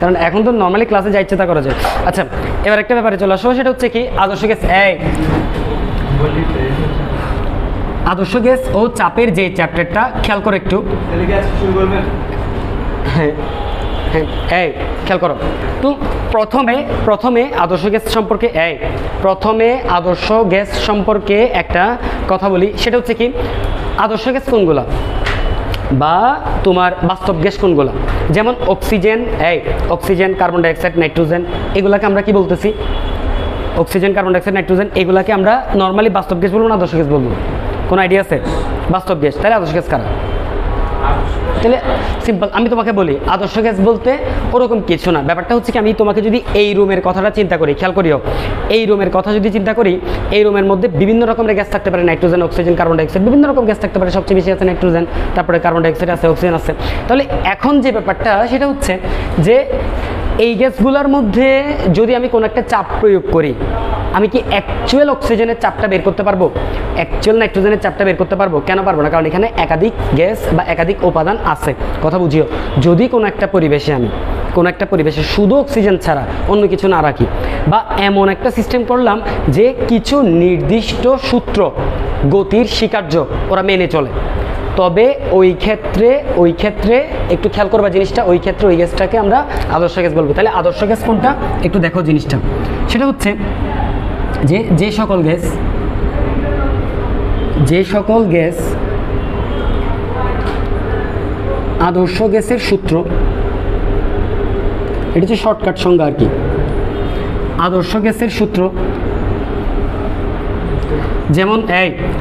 কারণ এখন তো নর্মালি ক্লাসে যা ইচ্ছে তা করা যায়। আচ্ছা, এবার একটা ব্যাপারে চলে আসো, সেটা হচ্ছে কি আদর্শ গ্যাস। আদর্শ গ্যাস ও চাপের যে চ্যাপ্টারটা খেয়াল করো একটু। হ্যাঁ হ্যাঁ, খেয়াল করো তো। প্রথমে আদর্শ গ্যাস সম্পর্কে প্রথমে আদর্শ গ্যাস সম্পর্কে একটা কথা বলি, সেটা হচ্ছে কি আদর্শ গ্যাস কোনগুলা বা তোমার বাস্তব গ্যাস কোনগুলা। যেমন অক্সিজেন, কার্বন ডাইঅক্সাইড, নাইট্রোজেন, এগুলাকে আমরা কি বলতেছি? অক্সিজেন, কার্বন ডাইঅক্সাইড, নাইট্রোজেন, এগুলাকে আমরা নর্মালি বাস্তব গ্যাস বলবো না আদর্শ গ্যাস বলবো? কোনো আইডিয়া আছে? বাস্তব গ্যাস। তাহলে আদর্শ গ্যাস কারা? তাহলে সিম্পল, আমি তোমাকে বলি আদর্শ গ্যাস বলতে ওরকম কিছু না। ব্যাপারটা হচ্ছে কি আমি তোমাকে যদি এই রুমের কথাটা চিন্তা করি, খেয়াল করিও, এই রুমের কথা যদি চিন্তা করি, এই রুমের মধ্যে বিভিন্ন রকমের গ্যাস থাকতে পারে, নাইট্রোজেন, অক্সিজেন, কার্বন ডাইঅক্সাইড, বিভিন্ন রকম গ্যাস থাকতে পারে। সবচেয়ে বেশি আছে নাইট্রোজেন, তারপরে কার্বন ডাইঅক্সাইড আছে, অক্সিজেন আছে। তাহলে এখন যে ব্যাপারটা সেটা হচ্ছে যে এই গ্যাসগুলোর মধ্যে যদি আমি কোনো একটা চাপ প্রয়োগ করি, আমি কি অ্যাকচুয়াল অক্সিজেনের চাপটা বের করতে পারবো? অ্যাকচুয়াল নাইট্রোজেনের চাপটা বের করতে পারবো? কেন পারবো না? কারণ এখানে একাধিক গ্যাস বা একাধিক উপাদান আছে। কথা বুঝিও, যদি কোনো একটা পরিবেশে শুধু অক্সিজেন ছাড়া অন্য কিছু না রাখি, বা এমন একটা সিস্টেম করলাম যে কিছু নির্দিষ্ট সূত্র গতির স্বীকার্য ওরা মেনে চলে, তবে ওই ক্ষেত্রে একটু খেয়াল করবা জিনিসটা, ওই ক্ষেত্রে ওই গ্যাসটাকে আমরা আদর্শ গ্যাস বলবো। তাহলে আদর্শ গ্যাস কোনটা একটু দেখো জিনিসটা, সেটা হচ্ছে যে সকল গ্যাস আদর্শ গ্যাসের সূত্র, এটা হচ্ছে শর্টকাট সংজ্ঞা আর কি। আদর্শ গ্যাসের সূত্র যেমন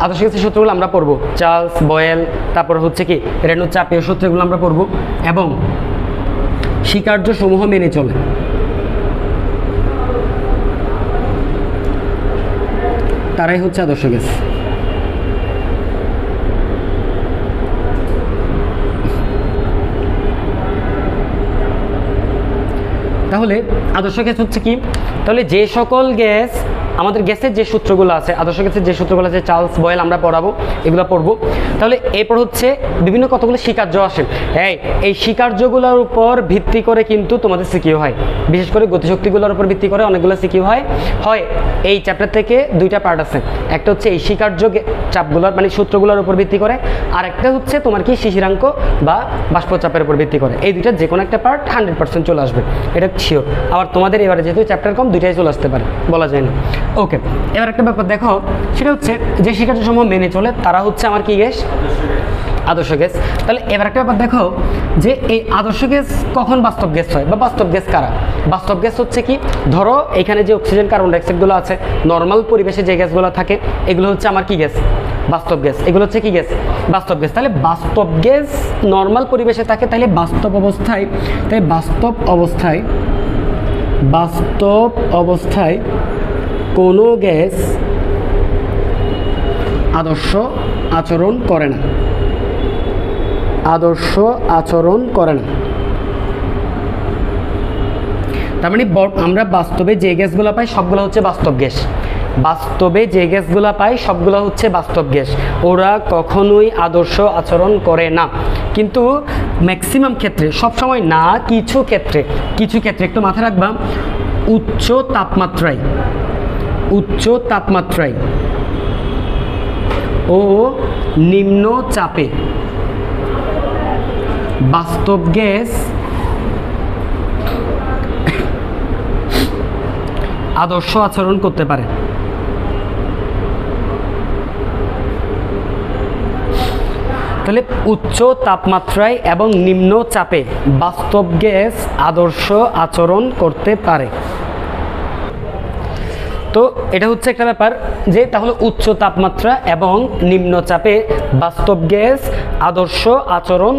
আদর্শ গ্যাসের সূত্রগুলো আমরা পড়বো, চার্লস, বয়েল, তারপর হচ্ছে কি রেনু চাপীয় সূত্রগুলো আমরা পড়বো, এবং স্বীকার্য সমূহ মেনে চলে। তারাই হচ্ছে আদর্শ গ্যাস। তাহলে আদর্শ গ্যাস হচ্ছে কি? তাহলে যে সকল গ্যাস আমাদের গ্যাসের যে সূত্রগুলো আছে, আদর্শ গ্যাসের যে সূত্রগুলো আছে, চার্লস, বয়েল আমরা এগুলো পড়বো। তাহলে এরপর হচ্ছে বিভিন্ন কতগুলো স্বীকার্য আসে। এই স্বীকার্যগুলোর উপর ভিত্তি করে কিন্তু তোমাদের সিকিউ হয়, বিশেষ করে গতিশক্তিগুলোর উপর ভিত্তি করে অনেকগুলো সিকিউ হয়। এই চ্যাপ্টার থেকে দুইটা পার্ট আছে, একটা হচ্ছে এই স্বীকার্য চাপগুলোর মানে সূত্রগুলোর উপর ভিত্তি করে, আর একটা হচ্ছে তোমার কি শিশিরাঙ্ক বা বাষ্পচাপের উপর ভিত্তি করে। এই দুইটা যে কোনো একটা পার্ট 100% চলে আসবে, এটা শিওর। আবার তোমাদের এবারে যেহেতু চ্যাপ্টার কম, দুইটাই চলে আসতে পারে, বলা যায় না। ওকে, এবার একটা ব্যাপার দেখো, সেটা হচ্ছে যে স্বীকার্য সমূহ মেনে চলে তারা হচ্ছে আমার কি গ্যাস? আদর্শ গ্যাস। তাহলে এবার একটা ব্যাপার দেখো যে এই আদর্শ গ্যাস কখন বাস্তব গ্যাস হয় বা বাস্তব গ্যাস কারা? বাস্তব গ্যাস হচ্ছে কি, ধরো এখানে যে অক্সিজেন, কার্বন ডাইঅক্সাইডগুলো আছে, নর্মাল পরিবেশে যে গ্যাসগুলো থাকে, এগুলো হচ্ছে আমার কি গ্যাস? বাস্তব গ্যাস। এগুলো হচ্ছে কি গ্যাস? বাস্তব গ্যাস। তাহলে বাস্তব গ্যাস নর্মাল পরিবেশে থাকে, তাহলে বাস্তব অবস্থায় কোনো গ্যাস আদর্শ আচরণ করে না। তার মানে আমরা বাস্তবে যে গ্যাসগুলো পাই সবগুলো হচ্ছে বাস্তব গ্যাস। ওরা কখনোই আদর্শ আচরণ করে না, কিন্তু ম্যাক্সিমাম ক্ষেত্রে, সবসময় না, কিছু ক্ষেত্রে একটু মাথায় রাখবা, উচ্চ তাপমাত্রায় ও নিম্ন চাপে বাস্তব গ্যাস আদর্শ আচরণ করতে পারে। তাহলে উচ্চ তাপমাত্রায় এবং নিম্ন চাপে বাস্তব গ্যাস আদর্শ আচরণ করতে পারে। তো এটা হচ্ছে একটা ব্যাপার যে তাহলে উচ্চ তাপমাত্রা এবং নিম্ন চাপে বাস্তব গ্যাস আদর্শ আচরণ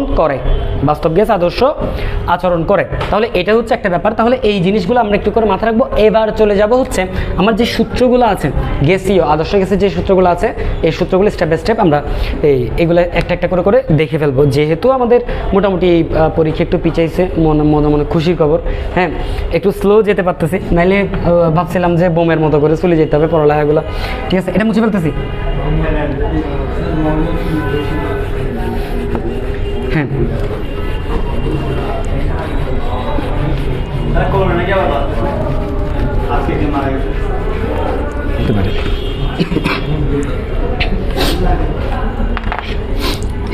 করে, তাহলে এটা হচ্ছে একটা ব্যাপার। তাহলে এই জিনিসগুলো আমরা একটু করে মাথায় রাখবো। এবার চলে যাব হচ্ছে আমার যে সূত্রগুলো আছে গ্যাসীয় আদর্শ গ্যাসের যে সূত্রগুলো আছে, এই সূত্রগুলো স্টেপ বাই স্টেপ আমরা এগুলো একটা করে দেখে ফেলবো। যেহেতু আমাদের মোটামুটি পরীক্ষা একটু পিছাইছে, মনে খুশির খবর। হ্যাঁ, একটু স্লো যেতে পারতেছি, নাইলে ভাবছিলাম যে বোমের মতো করে চলে যেতে হবে পড়ালেখাগুলো। ঠিক আছে, এটা মুছে ফেলতেছি। হ্যাঁ,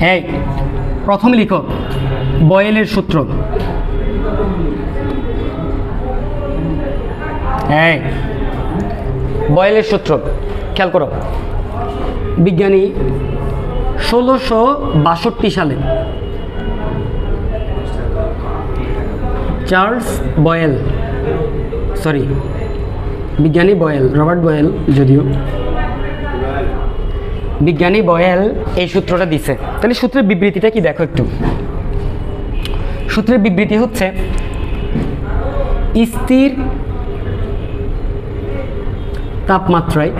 এই প্রথমে লিখো বয়েলের সূত্র। এই বয়েলের সূত্র খেয়াল করো। বিজ্ঞানী 1662 সালে চার্লস বয়েল, সরি বিজ্ঞানী বয়েল, রবার্ট বয়েল, যদিও বিজ্ঞানী বয়েল এই সূত্রটা দিছে। তাহলে সূত্রের বিবৃতিটা কি দেখো একটু। সূত্রের বিবৃতি হচ্ছে স্থির তাপমাত্রায়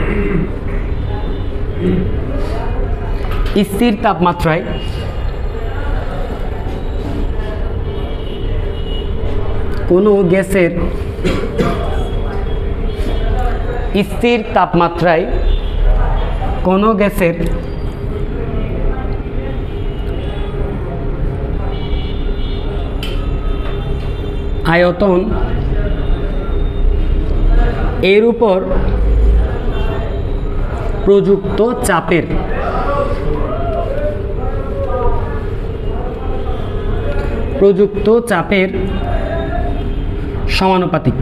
কোনো গ্যাসের আয়তন এর উপর প্রযুক্ত চাপের সমানুপাতিক,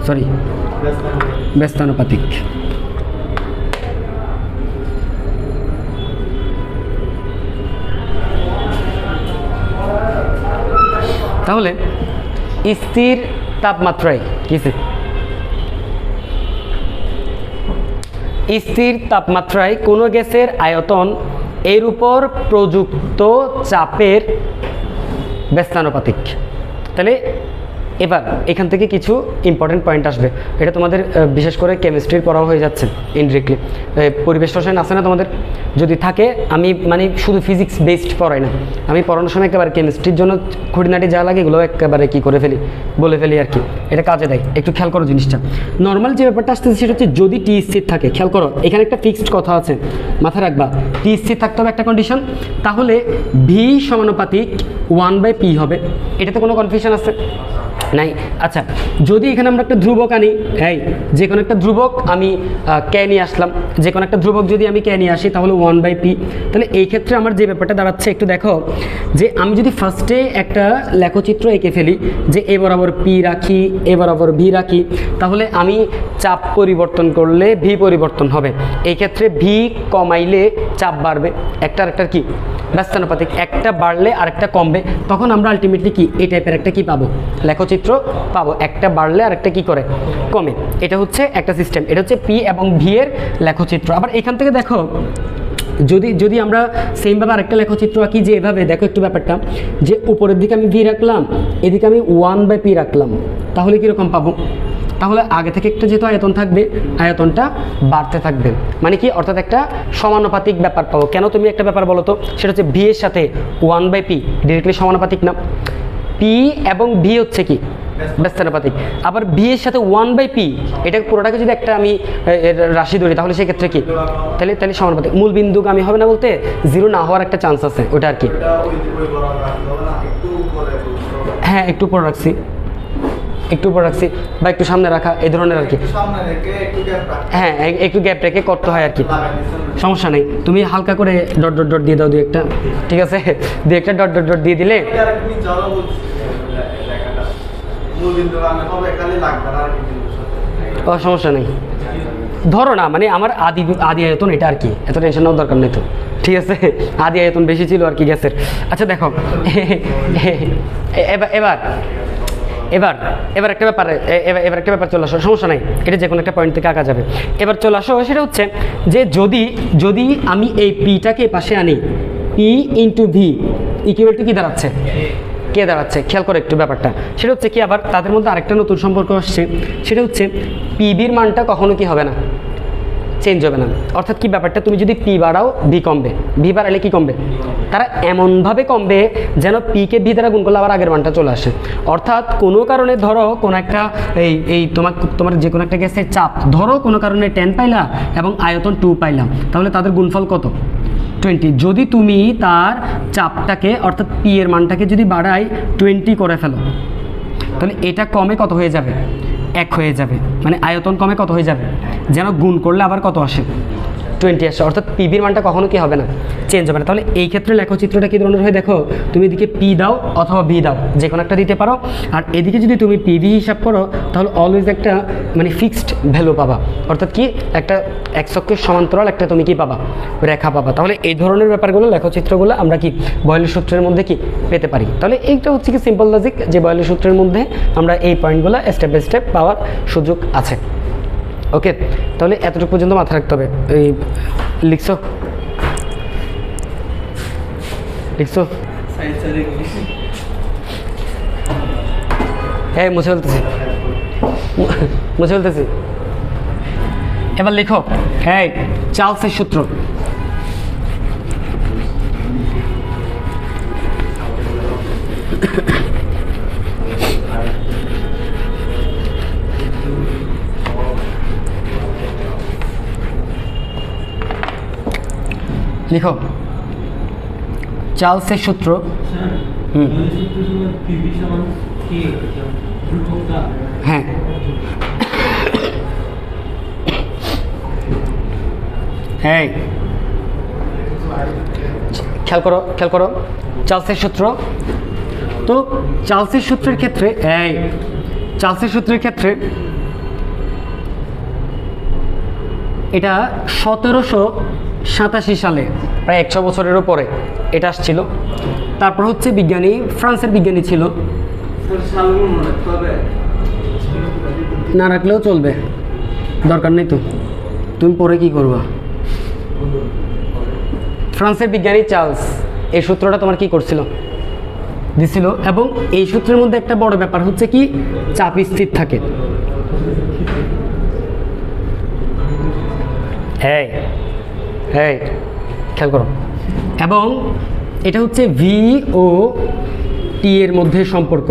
সরি ব্যস্তানুপাতিক। তাহলে স্থির তাপমাত্রায় কোনো গ্যাসের আয়তন এর উপর প্রযুক্ত চাপের ব্যস্তানুপাতিক। তাহলে এবার এখান থেকে কিছু ইম্পর্টেন্ট পয়েন্ট আসবে। এটা তোমাদের বিশেষ করে কেমিস্ট্রির পড়াও হয়ে যাচ্ছে ইনডিরেক্টলি। পরিবেশ রসায়ন আছে না তোমাদের, যদি থাকে আমি মানে শুধু ফিজিক্স বেসড পড়াই না, আমি পড়ানোর সময় একেবারে কেমিস্ট্রির জন্য খুঁটিনাটি যা লাগে এগুলো একেবারে কী করে ফেলি, বলে ফেলি আর কি। এটা কাজে দেয়, একটু খেয়াল করো জিনিসটা। নর্মাল যে ব্যাপারটা আসতেছে সেটা হচ্ছে যদি টি স্থির থাকে, খেয়াল করো এখানে একটা ফিক্সড কথা আছে, মাথায় রাখবা। টি স্থির থাকতে হবে একটা কন্ডিশন, তাহলে ভি সমানুপাতিক 1/p হবে। এটাতে কোনো কনফিউশন আছে নাই? আচ্ছা, যদি এখানে আমরা একটা ধ্রুবক আনি, যে কোনো একটা ধ্রুবক আমি কে নিয়ে আসলাম, যে কোনো একটা ধ্রুবক যদি আমি কে নিয়ে আসি তাহলে 1/p। তাহলে এই ক্ষেত্রে আমার যে ব্যাপারটা দাঁড়াচ্ছে একটু দেখো, যে আমি যদি ফার্স্টে একটা লেখচিত্র এঁকে ফেলি যে এ বরাবর পি রাখি, এ বরাবর ভি রাখি, তাহলে আমি চাপ পরিবর্তন করলে ভি পরিবর্তন হবে। এই ক্ষেত্রে ভি কমাইলে চাপ বাড়বে, একটা আরেকটার কি ব্যস্তানুপাতিক, একটা বাড়লে আরেকটা কমবে। তখন আমরা আলটিমেটলি কি এই টাইপের একটা কি পাবো, লেখচিত্র পাবো, একটা বাড়লে আরেকটা কি করে কমে। এটা হচ্ছে একটা সিস্টেম, এটা হচ্ছে পি এবং ভি এর লেখচিত্র। আবার এখান থেকে দেখো যদি আমরা সেমভাবে আরেকটা লেখচিত্র আঁকি, যে এভাবে দেখো একটু ব্যাপারটা, যে উপরের দিকে আমি ভি রাখলাম, এদিকে আমি 1/p রাখলাম, তাহলে কীরকম পাবো? তাহলে আগে থেকে একটা যেহেতু আয়তন থাকবে, আয়তনটা বাড়তে থাকবে, মানে কি অর্থাৎ একটা সমানুপাতিক ব্যাপার পাবো। কেন তুমি একটা ব্যাপার বলো তো, সেটা হচ্ছে ভি এর সাথে 1/p ডিরেক্টলি সমানুপাতিক না, পি এবং ভি হচ্ছে কি ব্যস্তানুপাতিক। আবার ভি এর সাথে 1/p, এটা পুরোটাকে যদি একটা আমি রাশি ধরি তাহলে সেক্ষেত্রে কি তাহলে সমানুপাতিক। মূল বিন্দুগামী হবে না বলতে জিরো না হওয়ার একটা চান্স আছে, ওটা আর কি। হ্যাঁ, একটু উপর রাখছি বা একটু সামনে রাখা, এই ধরনের আর কি। হ্যাঁ, একটু গ্যাপ রেখে করতে হয় আর কি, সমস্যা নেই। তুমি হালকা করে ডট ডট ডট দিয়ে দাও, দু একটা, ঠিক আছে? দু একটা ডট ডট ডট দিয়ে দিলে সমস্যা নেই। ধরো না, মানে আমার আদি আয়তন এটা আর কি, এত টেনশন নেওয়ার দরকার নেই তো, ঠিক আছে? আদি আয়তন বেশি ছিল আর কি গ্যাসের। আচ্ছা দেখো এবার একটা ব্যাপার চলে আসো, সমস্যা নাই, এটা যে কোনো একটা পয়েন্ট থেকে আঁকা যাবে। এবার চলে আসো, সেটা হচ্ছে যে যদি আমি এই পিটাকে পাশে আনি, P into V equal to কি দাঁড়াচ্ছে, কে দাঁড়াচ্ছে? খেয়াল করে একটু ব্যাপারটা, সেটা হচ্ছে কি, আবার তাদের মধ্যে আরেকটা নতুন সম্পর্ক আসছে, সেটা হচ্ছে পিবির মানটা কখনো কি হবে না, চেঞ্জ হবে না। অর্থাৎ কি ব্যাপারটা, তুমি যদি পি বাড়াও ভি কমবে, ভি বাড়ালে কি কমবে, তারা এমনভাবে কমবে যেন পিকে ভি দ্বারা গুণ করলে আবার আগের মানটা চলে আসে। অর্থাৎ কোনো কারণে ধরো কোনো একটা এই তোমার যে কোনো একটা গ্যাসের চাপ ধরো কোনো কারণে 10 পাইলা এবং আয়তন 2 পাইলাম, তাহলে তাদের গুণফল কত, 20। যদি তুমি তার চাপটাকে অর্থাৎ পি এর মানটাকে যদি বাড়াই 20 করে ফেলো, তাহলে এটা কমে কত হয়ে যাবে, 1 হয়ে যাবে। মানে আয়তন কমে কত হয়ে যাবে, যেন গুণ করলে আবার কত আসে, 20 আসে, অর্থাৎ পিভির মানটা কখনো কি হবে না, চেঞ্জ হবে না। তাহলে এই ক্ষেত্রে লেখচিত্রটা কী ধরনের হয় দেখো, তুমি এদিকে পি দাও অথবা ভি দাও, যে কোনো একটা দিতে পারো। আর এদিকে যদি তুমি পিভি হিসাব করো তাহলে অলওয়েজ একটা মানে ফিক্সড ভ্যালু পাবা, অর্থাৎ কি একটা এক্স অক্ষের সমান্তরাল একটা তুমি কি পাবা, রেখা পাবা। তাহলে এই ধরনের ব্যাপারগুলো লেখচিত্রগুলো আমরা কি বয়লের সূত্রের মধ্যে কি পেতে পারি। তাহলে এইটা হচ্ছে কি সিম্পল লজিক, যে বয়লের সূত্রের মধ্যে আমরা এই পয়েন্টগুলো স্টেপ বাই স্টেপ পাওয়ার সুযোগ আছে। ওকে, তাহলে এতটুকু পর্যন্ত মাথায় রাখতে হবে। এই লিখছো লিখছো হ্যাঁ, মুছে ফেলতেছি। এবার লিখো, হ্যাঁ, চার্লসের সূত্র। লিখো চার্লসের সূত্র। হ্যাঁ, হ্যাঁ, খেয়াল করো চার্লসের সূত্র। তো চার্লসের সূত্রের ক্ষেত্রে এটা 1787 সালে, প্রায় 100 বছরেরও পরে এটা আসছিল। তারপর হচ্ছে বিজ্ঞানী, ফ্রান্সের বিজ্ঞানী ছিল, না রাখলেও চলবে, দরকার নেই তো, তুমি পরে কি করবা। ফ্রান্সের বিজ্ঞানী চার্লস এই সূত্রটা তোমার কি করছিল, দিছিল। এবং এই সূত্রের মধ্যে একটা বড় ব্যাপার হচ্ছে কি, চাপ স্থির থাকে। হ্যাঁ, খেয়াল করো। এবং এটা হচ্ছে ভি ও টি এর মধ্যে সম্পর্ক।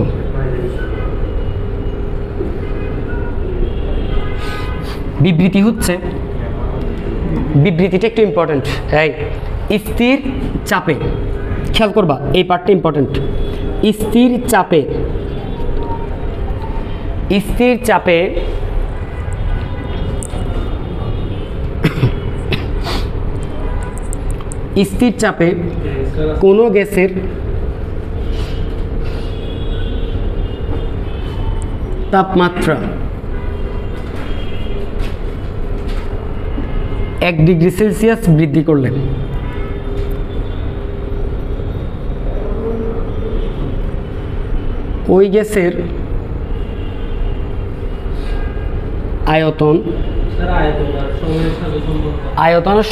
বিবৃতিটা একটু ইম্পর্টেন্ট। স্থির চাপে, খেয়াল করবা এই পার্টটা ইম্পর্টেন্ট। স্থির চাপে কোনো গ্যাসের তাপমাত্রা 1 ডিগ্রি সেলসিয়াস বৃদ্ধি করলে ওই গ্যাসের আয়তন,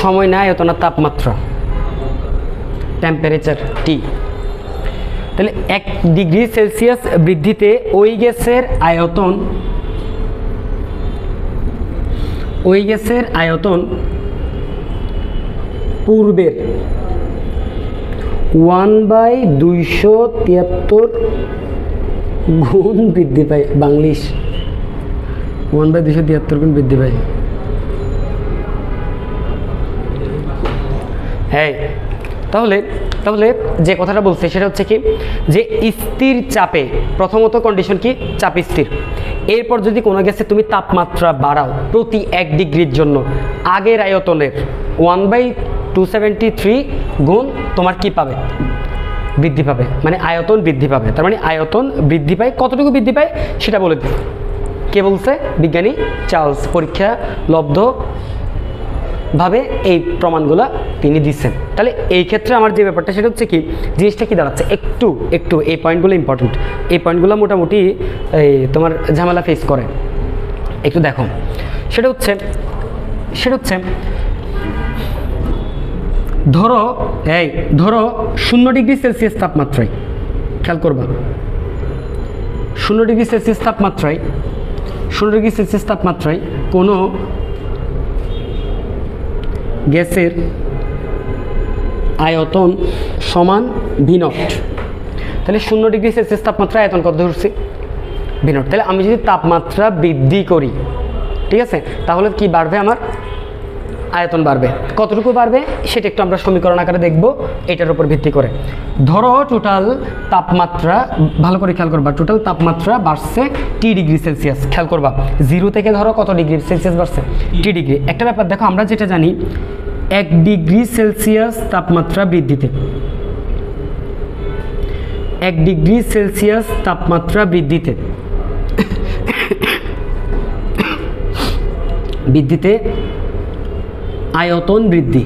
সময় না, আয়তন আর তাপমাত্রা, টেম্পারেচার টি। তাহলে 1 ডিগ্রি সেলসিয়াস বৃদ্ধিতে ওই গ্যাসের আয়তন পূর্বের 1/273 গুণ বৃদ্ধি পায়। বাংলিশ 1/273 গুণ বৃদ্ধি পায়। হ্যাঁ, তাহলে যে কথাটা বলছে সেটা হচ্ছে কি, যে স্থির চাপে প্রথমত কন্ডিশন কি, চাপ স্থির। এরপর যদি কোনো গ্যাসে তুমি তাপমাত্রা বাড়াও প্রতি 1 ডিগ্রির জন্য, আগের আয়তনের 1/273 গুণ তোমার কি পাবে, বৃদ্ধি পাবে, মানে আয়তন বৃদ্ধি পাবে। তার মানে আয়তন বৃদ্ধি পায়, কতটুকু বৃদ্ধি পায় সেটা বলে দিই। কে বলছে? বিজ্ঞানী চার্লস, পরীক্ষা লব্ধ ভাবে এই প্রমাণগুলো তিনি দিচ্ছেন। তাহলে এই ক্ষেত্রে আমার যে ব্যাপারটা সেটা হচ্ছে কি, জিনিসটা কি দাঁড়াচ্ছে, একটু এই পয়েন্টগুলো ইম্পর্টেন্ট। এই পয়েন্টগুলো মোটামুটি তোমার ঝামেলা ফেস করে, একটু দেখো। সেটা হচ্ছে ধরো 0 ডিগ্রি সেলসিয়াস তাপমাত্রায়, খেয়াল করবা 0 ডিগ্রি সেলসিয়াস তাপমাত্রায় কোনো গ্যাসের আয়তন সমান V0। তাহলে 0 ডিগ্রি সেলসিয়াস তাপমাত্রা আয়তন কত ধরছি, V0। তাহলে আমি যদি তাপমাত্রা বৃদ্ধি করি, ঠিক আছে, তাহলে কি বাড়বে, আমার আয়তন বাড়বে। কতটুকু বাড়বে সেটা একটু আমরা সমীকরণ আকারে দেখব এটার উপর ভিত্তি করে। ধরো টোটাল তাপমাত্রা, ভালো করে খেয়াল করবা, টোটাল তাপমাত্রা বাড়ছে T ডিগ্রি সেলসিয়াস। খেয়াল করবা 0 থেকে ধরো কত ডিগ্রি সেলসিয়াস বাড়ছে, T ডিগ্রি। একটা ব্যাপার দেখো, আমরা যেটা জানি 1 ডিগ্রি সেলসিয়াস তাপমাত্রা বৃদ্ধিতে, 1 ডিগ্রি সেলসিয়াস তাপমাত্রা বৃদ্ধিতে আয়তন বৃদ্ধি,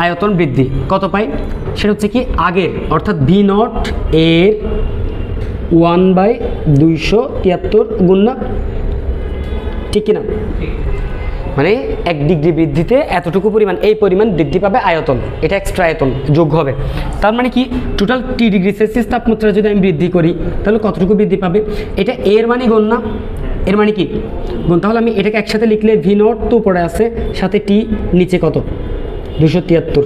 আয়তন বৃদ্ধি কত পাই? সেটা হচ্ছে কি আগের অর্থাৎ ভি নট এর 1/273 গুণ না, ঠিক কিনা? মানে 1 ডিগ্রি বৃদ্ধিতে এতটুকু পরিমাণ, এই পরিমাণ বৃদ্ধি পাবে আয়তন, এটা এক্সট্রা আয়তন যোগ হবে। তার মানে কি টোটাল টি ডিগ্রি সেলসিয়াস তাপমাত্রা যদি আমি বৃদ্ধি করি তাহলে কতটুকু বৃদ্ধি পাবে? এটা এর মানে গুণ না, এর মানে কি গুণ। তাহলে আমি এটাকে একসাথে লিখলে ভি নট তো উপরে আছে, সাথে টি নিচে কত 273,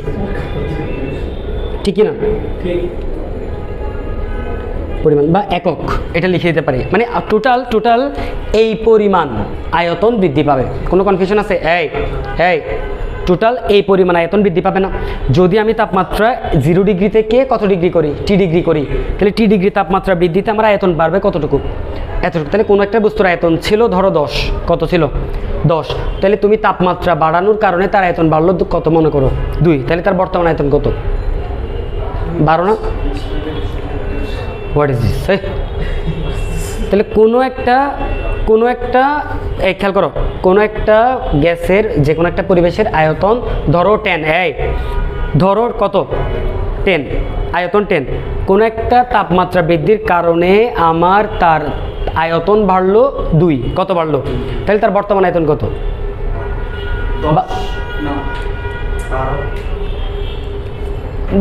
ঠিক কিনা? পরিমাণ বা একক এটা লিখে দিতে পারি, মানে টোটাল এই পরিমাণ আয়তন বৃদ্ধি পাবে। কোনো কনফিউশন আছে? এই টোটাল এই পরিমাণ আয়তন বৃদ্ধি পাবে না। যদি আমি তাপমাত্রা 0 ডিগ্রি থেকে কত ডিগ্রি করি? টি ডিগ্রি করি, তাহলে টি ডিগ্রি তাপমাত্রা বৃদ্ধিতে আমার আয়তন বাড়বে কতটুকু? এতটুকু। তাহলে কোনো একটা বস্তুর আয়তন ছিল ধরো 10, কত ছিল? 10। তাহলে তুমি তাপমাত্রা বাড়ানোর কারণে তার আয়তন বাড়লো কত মনে করো? 2। তাহলে তার বর্তমান আয়তন কত? 12 না? What is this? তাহলে কোনো একটা খেয়াল করো, কোনো একটা গ্যাসের যে কোনো একটা পরিবেশের আয়তন ধরো 10, ধরো কত? 10, আয়তন 10। কোনো একটা তাপমাত্রা বৃদ্ধির কারণে আমার তার আয়তন বাড়লো 2, কত বাড়লো? তাহলে তার বর্তমান আয়তন কত?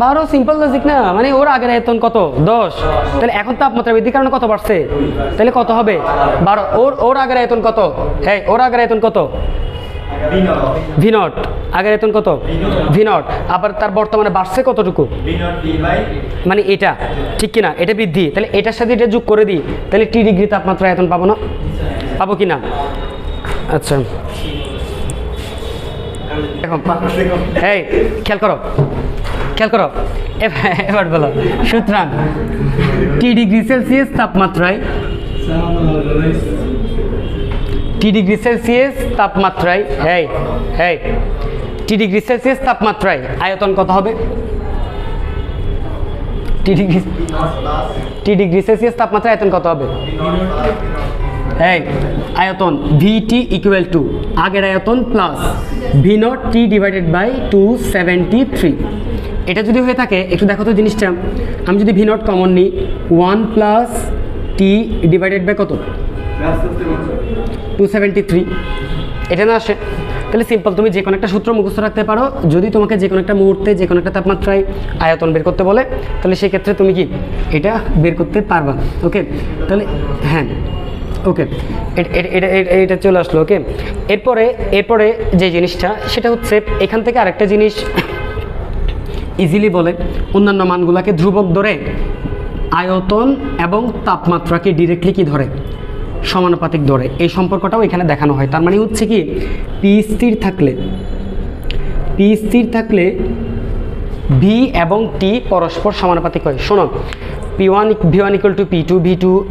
12। সিম্পল লজিক না? মানে ওর আগের আয়তন কত? 10। তাহলে এখন তাপমাত্রা বৃদ্ধির কারণে কত বাড়ছে? তাহলে কত হবে? 12। ওর আগের আয়তন কত? ওর আগের আয়তন কত? V naught. আগের আয়তন কত? V naught. আবার তার বর্তমানে বাড়ছে কতটুকু? মানে এটা, ঠিক কিনা? এটা বৃদ্ধি। তাহলে এটার সাথে এটা যোগ করে দিই, তাহলে টি ডিগ্রি তাপমাত্রা আয়তন পাবো না? পাবো কি না? আচ্ছা খেয়াল করো এবার বলো। সুতরাং টি ডিগ্রি সেলসিয়াস তাপমাত্রায় টি ডিগ্রি সেলসিয়াস তাপমাত্রায় আয়তন কত হবে? টি ডিগ্রি সেলসিয়াস তাপমাত্রায় আয়তন কত হবে? আয়তন VT ইকুয়াল টু আগের আয়তন plus V naught T divided by 273। এটা যদি হয়ে থাকে একটু দেখো তো জিনিসটা, আমি যদি ভি নট কমন নিই 1 প্লাস টি ডিভাইডেড বাই কত? 273। এটা না আসে? তাহলে সিম্পল, তুমি যে কোনো একটা সূত্র মুখস্থ রাখতে পারো। যদি তোমাকে যে কোনো একটা মুহূর্তে যে কোনো একটা তাপমাত্রায় আয়তন বের করতে বলে তাহলে সেই ক্ষেত্রে তুমি কি এটা বের করতে পারবা। ওকে, তাহলে হ্যাঁ ওকে, এটা চলে আসলো। ওকে, এরপরে যে জিনিসটা সেটা হচ্ছে এখান থেকে আরেকটা জিনিস ইজিলি বলে, অন্যান্য মানগুলোকে ধ্রুবক ধরে আয়তন এবং তাপমাত্রাকে ডিরেক্টলি কি ধরে? সমানুপাতিক ধরে। এই সম্পর্কটাও এখানে দেখানো হয়। তার মানে হচ্ছে কি পি স্থির থাকলে ভি এবং টি পরস্পর সমানুপাতিক হয়। শোনো, V1 equal to P2,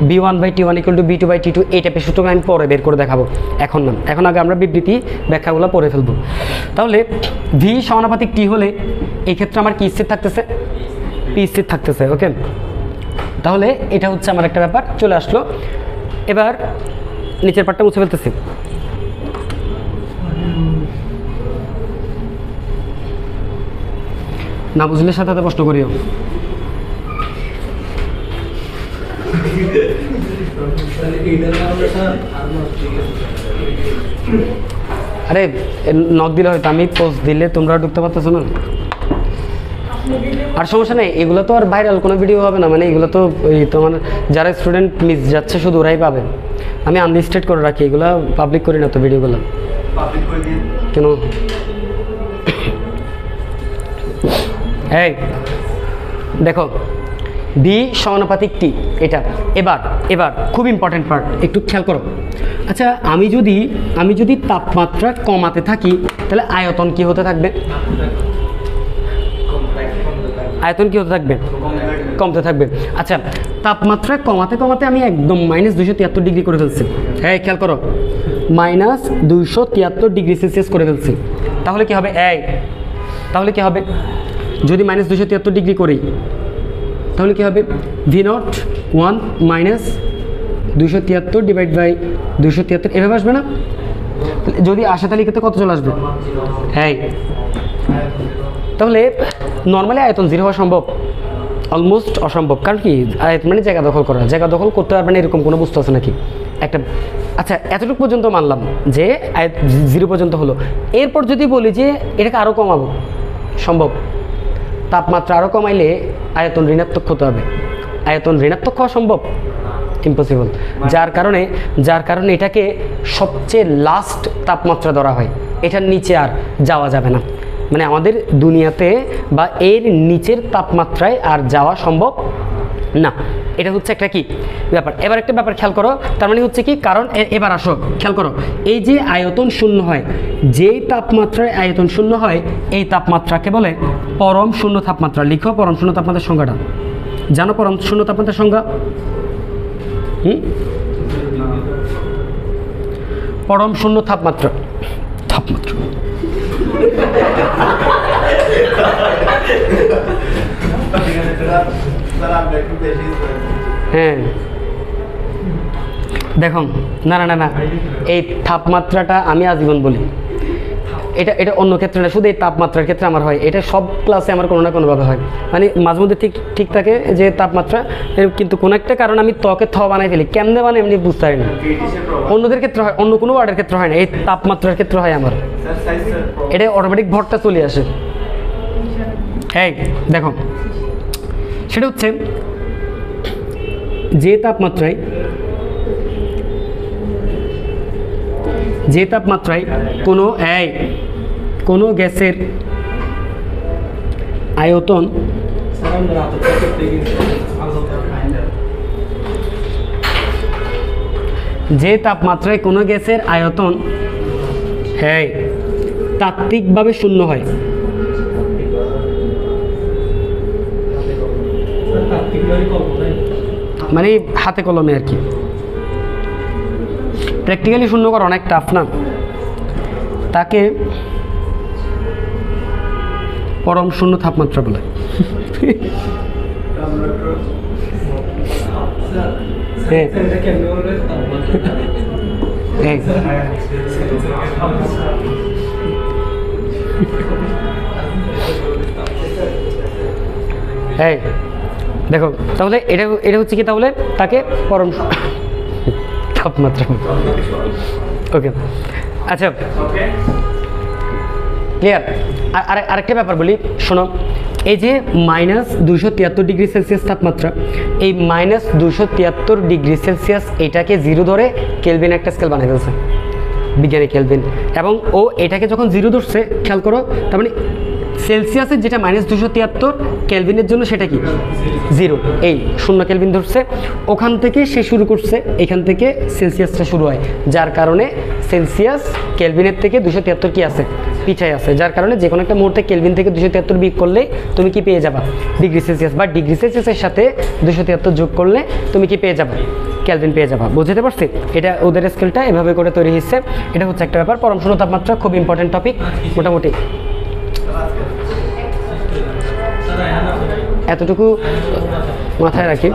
V1/T1 equal to V2/T2, এই টাইপের সূত্র আমি পরে বের করে দেখাবো, এখন না। এখন আগে আমরা বিবৃতি ব্যাখ্যাগুলো পড়ে ফেলবো। তাহলে ভি সমানুপাতিক টি হলে এই ক্ষেত্রে আমার কি স্থির থাকতেছে? পি স্থির থাকতেছে। ওকে, তাহলে এটা হচ্ছে আমার একটা ব্যাপার চলে আসলো। এবার নিচের পার্টটা মুছে ফেলতেছি। না বুঝলে সাথে সাথে প্রশ্ন করিও। আরে নক দিলে হয়তো, আমি পোস্ট দিলে তোমরা ঢুকতে পারতেছো না। আর সমস্যা নেই, এগুলো তো আর ভাইরাল কোনো ভিডিও হবে না, মানে এগুলো তো ওই তোমার যারা স্টুডেন্ট মিস যাচ্ছে শুধু ওরাই পাবে। আমি আনলিস্টেড করে রাখি, এগুলো পাবলিক করি না তো ভিডিওগুলো। কেন? এই দেখো ভি সমানুপাতিক টি, এটা এবার খুব ইম্পর্টেন্ট পার্ট, একটু খেয়াল করো। আচ্ছা, আমি যদি তাপমাত্রা কমাতে থাকি তাহলে আয়তন কি হতে থাকবে? আয়তন কি হতে থাকবে? কমতে থাকবে। আচ্ছা, তাপমাত্রা কমাতে কমাতে আমি একদম -273 ডিগ্রি করে ফেলছি। হ্যাঁ খেয়াল করো, -273 ডিগ্রি সেলসিয়াস করে ফেলছি। তাহলে কি হবে তাহলে কি হবে যদি -273 ডিগ্রি করি তাহলে কি হবে V01 -273 ডিভাইড বাই 273 এভাবে আসবে না? যদি আসে তাহলে ক্ষেত্রে কত চলে আসবে? তাহলে নর্মালি আয়তন 0 হওয়া সম্ভব? অলমোস্ট অসম্ভব। কারণ কি আয়তন মানে জায়গা দখল করা, জায়গা দখল করতে পারবে না এরকম কোনো বস্তু আছে নাকি একটা? আচ্ছা এতটুকু পর্যন্ত মানলাম যে 0 পর্যন্ত হলো। এরপর যদি বলি যে এটাকে আরও কমাবো, সম্ভব? তাপমাত্রা আরও কমাইলে আয়তন ঋণাত্মক হতে হবে। আয়তন ঋণাত্মক হওয়া সম্ভব? ইম্পসিবল। যার কারণে এটাকে সবচেয়ে লাস্ট তাপমাত্রা ধরা হয়, এটার নিচে আর যাওয়া যাবে না। মানে আমাদের দুনিয়াতে বা এর নিচের তাপমাত্রায় আর যাওয়া সম্ভব না। এটা হচ্ছে একটা কি ব্যাপার। এবার একটা ব্যাপার খেয়াল করো, তার মানে হচ্ছে কি, কারণ এবার আসো খেয়াল করো, এই যে আয়তন শূন্য হয়, যেই তাপমাত্রায় আয়তন শূন্য হয় এই তাপমাত্রাকে বলে পরম শূন্য তাপমাত্রা। লিখো পরম শূন্য তাপমাত্রার সংজ্ঞাটা। জানো পরম শূন্য তাপমাত্রার সংজ্ঞা? পরম শূন্য তাপমাত্রা হ্যাঁ দেখুন, না না না না, এই তাপমাত্রাটা আমি আজীবন বলি, এটা অন্য ক্ষেত্রে না, শুধু এই তাপমাত্রার ক্ষেত্রে আমার হয়। এটা সব ক্লাসে আমার কোনো না কোনোভাবে হয়, মানে মাঝে মধ্যে ঠিক থাকে যে তাপমাত্রা, কিন্তু কোনো একটা কারণ আমি ত্বকে বানাই ফেলি, কেমনে বানাই এমনি বুঝতে পারি না। অন্যদের ক্ষেত্রে হয়, অন্য কোনো ওয়ার্ডের ক্ষেত্রে হয় না, এই তাপমাত্রার ক্ষেত্রে হয় আমার। এটা অটোমেটিক ভরটা চলে আসে। এই দেখো, সেটা হচ্ছে যে তাপমাত্রায় কোনো গ্যাসের আয়তন তাত্ত্বিকভাবে শূন্য হয়, মানে হাতে কলমে আর কি। প্র্যাকটিক্যালি শূন্য করা অনেক টাফ না, তাকে পরম শূন্য তাপমাত্রা বলে। দেখো তাহলে এটা হচ্ছে কি, তাহলে তাকে পরম তাপমাত্রা। ওকে, আচ্ছা ক্লিয়ার। আরেকটা ব্যাপার বলি, শোনো, এই যে -273 ডিগ্রি সেলসিয়াস তাপমাত্রা, এই -273 ডিগ্রি সেলসিয়াস এটাকে 0 ধরে কেলভিন একটা স্কেল বানিয়ে ফেলছে বিজ্ঞানী কেলভিন, এবং ও এটাকে যখন 0 ধরছে, খেয়াল করো, তার মানে সেলসিয়াসের যেটা -273 কেলভিনের জন্য সেটা কি 0, এই 0 কেলভিন ধরছে, ওখান থেকে সে শুরু করছে, এখান থেকে সেলসিয়াসটা শুরু হয়, যার কারণে সেলসিয়াস কেলভিনের থেকে 273 কি আছে, পিছায় আছে, যার কারণে যে কোনো একটা মুহূর্তে কেলভিন থেকে 273 বিয়োগ করলে তুমি কি পেয়ে যাবা, ডিগ্রি সেলসিয়াস, বা ডিগ্রি সেলসিয়াসের সাথে 273 যোগ করলে তুমি কি পেয়ে যাবা, কেলভিন পেয়ে যাবা। বুঝতে পারছি? এটা ওদের স্কেলটা এভাবে করে তৈরি হচ্ছে। এটা হচ্ছে একটা ব্যাপার। পরম শূন্য তাপমাত্রা খুব ইম্পর্টেন্ট টপিক, মোটামুটি এতটুকু মাথায় রাখি।